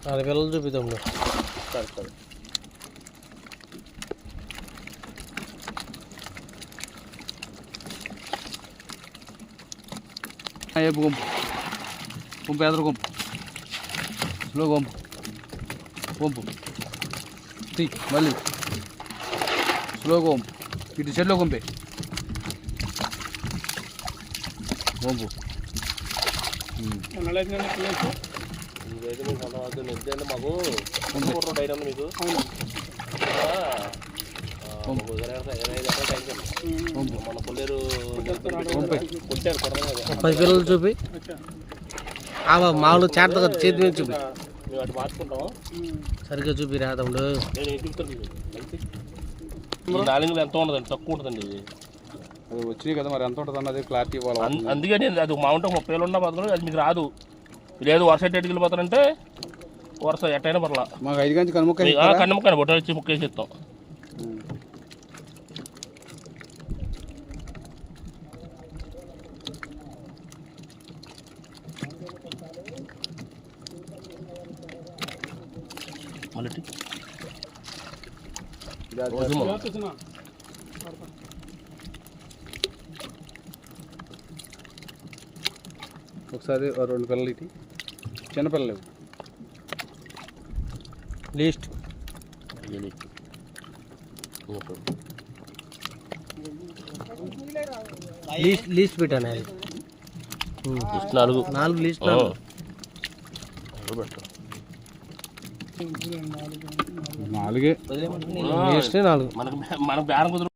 6 పిల్లలు చూపిద్దాం. సరే సరే ఏపు గుంపు గుంపు ఎదురు గుంపు స్లో గుంపు గుంపు తీ మళ్ళీ స్లో గుంపు ఇటు చెట్లో గుంపే గుంపు ఇదైతే మీకు అర్థం ఎందుకంటే మాకు డైరీ ఉంది మీకు మన కొల్లేరు కొట్టారు 10 పిల్లలు చూపి మామూలు చేత కదా చేతి మీద చూపి మేము అటు మార్చుకుంటాం. సరిగ్గా చూపి రాదమ్ముడు. నేను చూపుతాను. ఈ 4 ఎంత ఉండదండి, తక్కువ ఉంటుందండి ఇది. అది వచ్చినాయి కదా మరి ఎంత ఉంటుంది అన్నది క్లారిటీ ఇవ్వాలి. అందుకే నేను అది మా ఉంటే 30 ఉన్న బతుకులు అది మీకు రాదు. లేదు వరుస ఎట్టు వెళ్ళిపోతారంటే వరుస ఎట్టయినా పర్లా మాకు 5 గంటలు కనుమొక్క కన్నుముక్కని బొట్ట వచ్చి ముక్కేసి ఇస్తాం. ఒకసారి 2 పిల్లలు ఇటు చిన్నపిల్లలు లీస్ట్ లీస్ట్ పెట్టాను. అది 4 లీస్ట్ 4 లీస్ట్ 4 మనకు బేరం కుదురు